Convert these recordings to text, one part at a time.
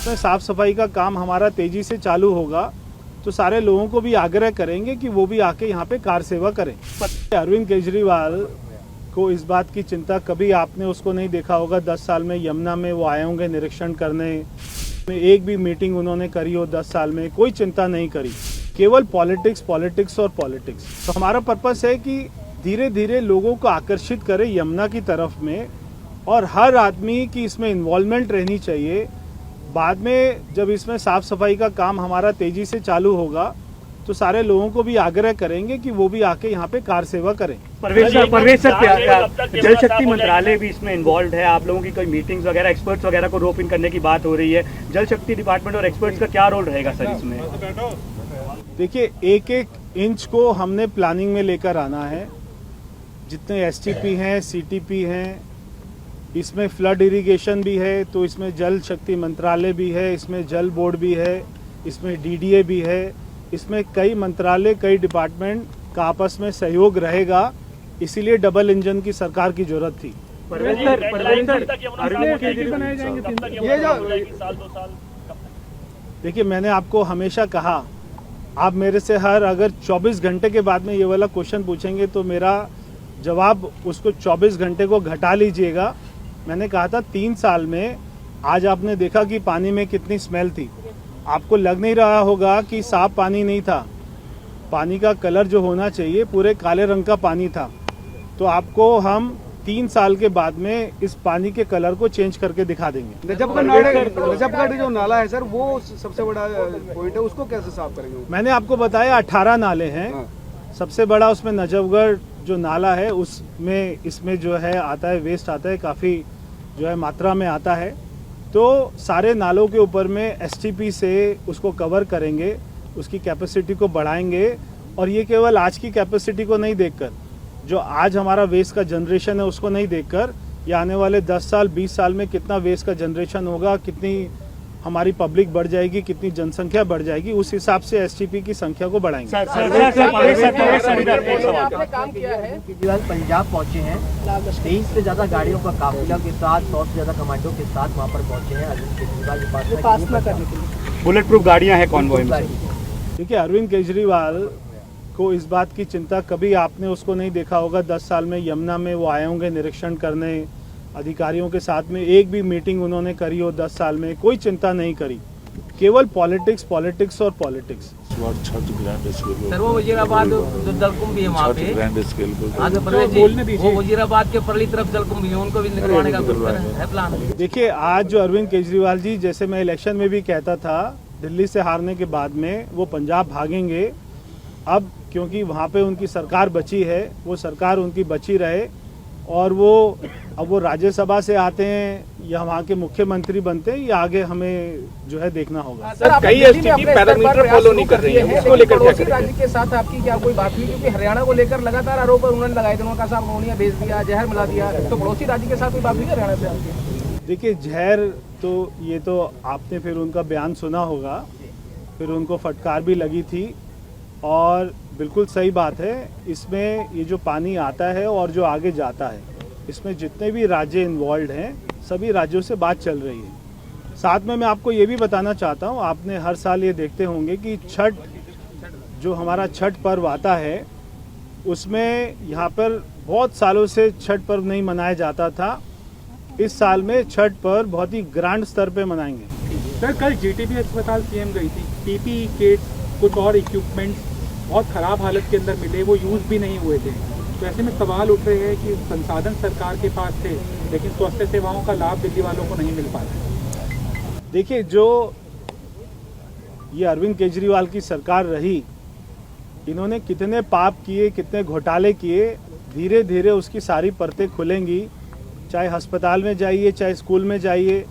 इसमें साफ सफाई का काम हमारा तेजी से चालू होगा तो सारे लोगों को भी आग्रह करेंगे कि वो भी आके यहाँ पे कार सेवा करें। अरविंद केजरीवाल को इस बात की चिंता कभी आपने उसको नहीं देखा होगा। 10 साल में यमुना में वो आए होंगे निरीक्षण करने, एक भी मीटिंग उन्होंने करी हो 10 साल में, कोई चिंता नहीं करी। केवल पॉलिटिक्स पॉलिटिक्स और पॉलिटिक्स। तो हमारा पर्पस है कि धीरे धीरे लोगों को आकर्षित करें यमुना की तरफ में, और हर आदमी की इसमें इन्वॉल्वमेंट रहनी चाहिए। बाद में जब इसमें साफ सफाई का काम हमारा तेजी से चालू होगा तो सारे लोगों को भी आग्रह करेंगे कि वो भी आके यहाँ पे कार सेवा करें। परवेश सर, जल शक्ति मंत्रालय भी इसमें इन्वॉल्व है। आप लोगों की कोई मीटिंग्स वगैरह, एक्सपर्ट्स वगैरह को रोप इन करने की बात हो रही है। जल शक्ति डिपार्टमेंट और एक्सपर्ट्स का क्या रोल रहेगा सर इसमें? देखिए, एक एक इंच को हमने प्लानिंग में लेकर आना है। जितने एसटीपी हैं, सीटीपी हैं, इसमें फ्लड इरिगेशन भी है, तो इसमें जल शक्ति मंत्रालय भी है, इसमें जल बोर्ड भी है, इसमें डीडीए भी है। इसमें कई मंत्रालय, कई डिपार्टमेंट का आपस में सहयोग रहेगा, इसीलिए डबल इंजन की सरकार की जरूरत थी। देखिए, मैंने आपको हमेशा कहा, आप मेरे से अगर 24 घंटे के बाद में ये वाला क्वेश्चन पूछेंगे तो मेरा जवाब उसको 24 घंटे को घटा लीजिएगा। मैंने कहा था 3 साल में, आज आपने देखा कि पानी में कितनी स्मेल थी। आपको लग नहीं रहा होगा कि साफ पानी नहीं था। पानी का कलर जो होना चाहिए पूरे काले रंग का पानी था। तो आपको हम 3 साल के बाद में इस पानी के कलर को चेंज करके दिखा देंगे। नजफगढ़ जो नाला है सर, वो सबसे बड़ा पॉइंट है, उसको कैसे साफ करेंगे? मैंने आपको बताया 18 नाले हैं। सबसे बड़ा उसमें नजफगढ़ जो नाला है उसमें इसमें जो है आता है, वेस्ट आता है, काफ़ी जो है मात्रा में आता है। तो सारे नालों के ऊपर में एसटीपी से उसको कवर करेंगे, उसकी कैपेसिटी को बढ़ाएंगे। और ये केवल आज की कैपेसिटी को नहीं देखकर, जो आज हमारा वेस्ट का जनरेशन है उसको नहीं देखकर, ये आने वाले 10 साल 20 साल में कितना वेस्ट का जनरेशन होगा, कितनी हमारी पब्लिक बढ़ जाएगी, कितनी जनसंख्या बढ़ जाएगी, उस हिसाब से एसटीपी की संख्या को बढ़ाएंगे। आपने काम किया है, केजरीवाल पंजाब पहुंचे हैं, 23 से ज्यादा गाड़ियों का काफिला के साथ, 100 से ज्यादा कमांडो के साथ वहां पर पहुंचे हैं अरविंद केजरीवाल उपासना करने के लिए। बुलेट प्रूफ गाड़ियां हैं कॉन्वॉय में। देखिए, अरविंद केजरीवाल को इस बात की चिंता कभी आपने उसको नहीं देखा होगा। 10 साल में यमुना में वो आए होंगे निरीक्षण करने, अधिकारियों के साथ में एक भी मीटिंग उन्होंने करी हो 10 साल में, कोई चिंता नहीं करी। केवल पॉलिटिक्स पॉलिटिक्स और पॉलिटिक्स। सर, वो वजीराबाद जो जलकुंभ भी है वहाँ पे, वो वजीराबाद के परली तरफ जलकुंभ भी है, उनको भी निकलवाने का है प्लान। देखिए, आज जो अरविंद केजरीवाल जी, जैसे मैं इलेक्शन में भी कहता था, दिल्ली से हारने के बाद में वो पंजाब भागेंगे। अब क्योंकि वहाँ पे उनकी सरकार बची है, वो सरकार उनकी बची रहे, और अब वो राज्यसभा से आते हैं या वहाँ के मुख्यमंत्री बनते हैं, या आगे हमें जो है देखना होगा। सर, कई एसटीपी पैरामीटर फॉलो नहीं कर रही है, उसको लेकर क्या करेंगे? राज्य के साथ आपकी क्या कोई बात हुई? क्योंकि हरियाणा को लेकर लगातार आरोप उन्होंने लगाए थे, उन्होंने कहा अमोनिया भेज दिया, जहर मिला दिया। तो पड़ोसी राज्य के साथ कोई बात हुई हरियाणा से आपकी? देखिए, जहर तो ये तो आपने फिर उनका बयान सुना होगा, फिर उनको फटकार भी लगी थी, और बिल्कुल सही बात है। इसमें ये जो पानी आता है और जो आगे जाता है, इसमें जितने भी राज्य इन्वॉल्व हैं, सभी राज्यों से बात चल रही है। साथ में मैं आपको ये भी बताना चाहता हूँ, आपने हर साल ये देखते होंगे कि छठ, जो हमारा छठ पर्व आता है, उसमें यहाँ पर बहुत सालों से छठ पर्व नहीं मनाया जाता था। इस साल में छठ पर्व बहुत ही ग्रैंड स्तर पे मनाएंगे। सर, कल जीटीबी अस्पताल सीएम गई थी, पीपीई किट, कुछ और इक्विपमेंट्स बहुत खराब हालत के अंदर मिले, वो यूज़ भी नहीं हुए थे। तो ऐसे में सवाल उठ रहे हैं कि संसाधन सरकार के पास थे, लेकिन स्वास्थ्य सेवाओं का लाभ दिल्ली वालों को नहीं मिल पाता। देखिए, जो ये अरविंद केजरीवाल की सरकार रही, इन्होंने कितने पाप किए, कितने घोटाले किए, धीरे धीरे उसकी सारी परतें खुलेंगी। चाहे अस्पताल में जाइए, चाहे स्कूल में जाइए,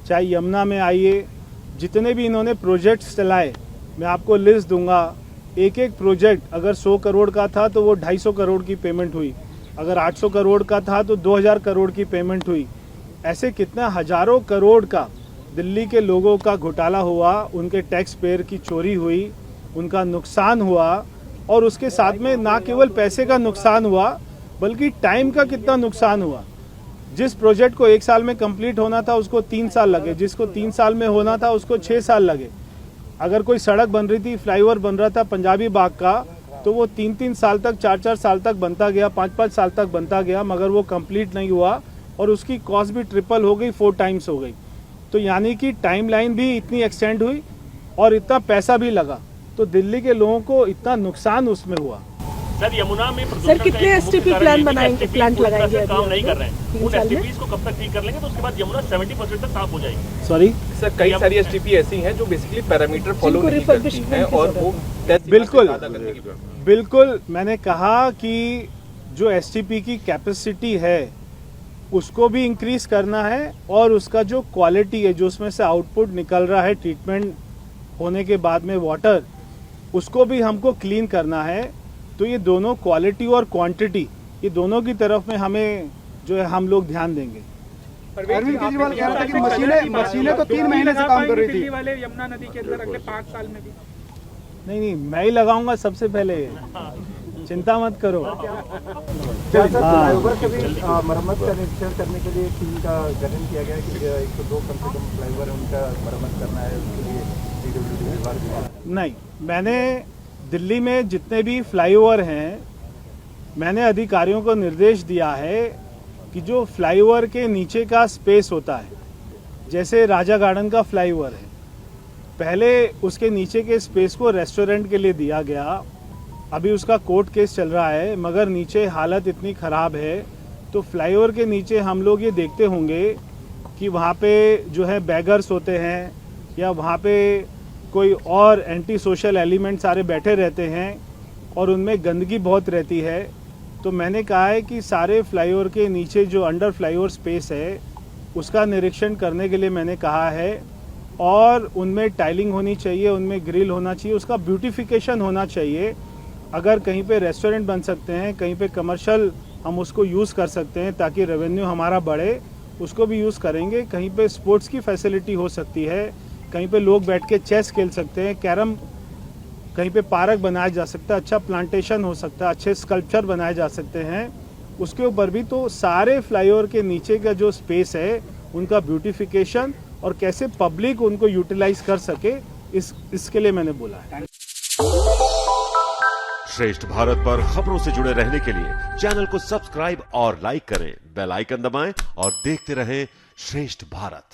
चाहे यमुना में आइए, जितने भी इन्होंने प्रोजेक्ट्स चलाए, मैं आपको लिस्ट दूंगा। एक एक प्रोजेक्ट अगर 100 करोड़ का था तो वो 250 करोड़ की पेमेंट हुई, अगर 800 करोड़ का था तो 2000 करोड़ की पेमेंट हुई। ऐसे कितना हजारों करोड़ का दिल्ली के लोगों का घोटाला हुआ, उनके टैक्स पेयर की चोरी हुई, उनका नुकसान हुआ। और उसके साथ में ना केवल पैसे का नुकसान हुआ, बल्कि टाइम का कितना नुकसान हुआ। जिस प्रोजेक्ट को 1 साल में कंप्लीट होना था उसको 3 साल लगे, जिसको 3 साल में होना था उसको 6 साल लगे। अगर कोई सड़क बन रही थी, फ्लाईओवर बन रहा था पंजाबी बाग का, तो वो 3-3 साल तक, 4-4 साल तक बनता गया, 5-5 साल तक बनता गया, मगर वो कंप्लीट नहीं हुआ और उसकी कॉस्ट भी ट्रिपल हो गई, 4 टाइम्स हो गई। तो यानी कि टाइमलाइन भी इतनी एक्सटेंड हुई और इतना पैसा भी लगा, तो दिल्ली के लोगों को इतना नुकसान उसमें हुआ। सर यमुना में सर कितने एसटीपी प्लान बनाएंगे, प्लांट लगाएंगे? काम नहीं कर रहे हैं, उन एसटीपीज को कब तक ठीक कर लेंगे तो उसके बाद यमुना 70% तक साफ हो जाएगी? सॉरी सर, कई सारी एसटीपी ऐसी हैं जो बेसिकली पैरामीटर फॉलो नहीं करती हैं और वो बिल्कुल मैंने कहा कि जो एसटीपी की कैपेसिटी है उसको भी इंक्रीज करना है और उसका जो क्वालिटी है, जो उसमें से आउटपुट निकल रहा है ट्रीटमेंट होने के बाद में वाटर, उसको भी हमको क्लीन करना है। तो ये दोनों क्वालिटी और क्वांटिटी, ये दोनों की तरफ में हमें जो है हम लोग ध्यान देंगे। अरविंद केजरीवाल कह रहा था कि मशीनें तो 3 महीने से काम कर रही थी दिल्ली वाले यमुना नदी के अंदर अगले 5 साल में भी। नहीं, मैं ही लगाऊंगा सबसे पहले, चिंता मत करो। फ्लाईओवर के भी मरम्मत का निरीक्षण करने के लिए टीम का गठन किया गया है कि 102 कम से कम फ्लाईओवर उनका मरम्मत करना है, उसके लिए पीडब्ल्यूडी विभाग। नहीं, मैंने दिल्ली में जितने भी फ्लाईओवर हैं, मैंने अधिकारियों को निर्देश दिया है कि जो फ्लाईओवर के नीचे का स्पेस होता है, जैसे राजा गार्डन का फ्लाईओवर है, पहले उसके नीचे के स्पेस को रेस्टोरेंट के लिए दिया गया, अभी उसका कोर्ट केस चल रहा है, मगर नीचे हालत इतनी ख़राब है तो फ्लाईओवर के नीचे हम लोग ये देखते होंगे कि वहाँ पे जो है बैगर्स होते हैं या वहाँ पे कोई और एंटी सोशल एलिमेंट सारे बैठे रहते हैं और उनमें गंदगी बहुत रहती है। तो मैंने कहा है कि सारे फ्लाईओवर के नीचे जो अंडर फ्लाईओवर स्पेस है उसका निरीक्षण करने के लिए मैंने कहा है, और उनमें टाइलिंग होनी चाहिए, उनमें ग्रिल होना चाहिए, उसका ब्यूटिफिकेशन होना चाहिए। अगर कहीं पे रेस्टोरेंट बन सकते हैं, कहीं पे कमर्शियल हम उसको यूज़ कर सकते हैं ताकि रेवेन्यू हमारा बढ़े, उसको भी यूज़ करेंगे। कहीं पे स्पोर्ट्स की फैसिलिटी हो सकती है, कहीं पे लोग बैठ के चेस खेल सकते हैं, कैरम, कहीं पे पार्क बनाया जा सकता है, अच्छा प्लांटेशन हो सकता है, अच्छे स्कल्पचर बनाए जा सकते हैं, उसके ऊपर भी। तो सारे फ्लाईओवर के नीचे का जो स्पेस है उनका ब्यूटिफिकेशन और कैसे पब्लिक उनको यूटिलाइज कर सके, इसके लिए मैंने बोला है। श्रेष्ठ भारत पर खबरों से जुड़े रहने के लिए चैनल को सब्सक्राइब और लाइक करें, बेल आइकन दबाएं और देखते रहें श्रेष्ठ भारत।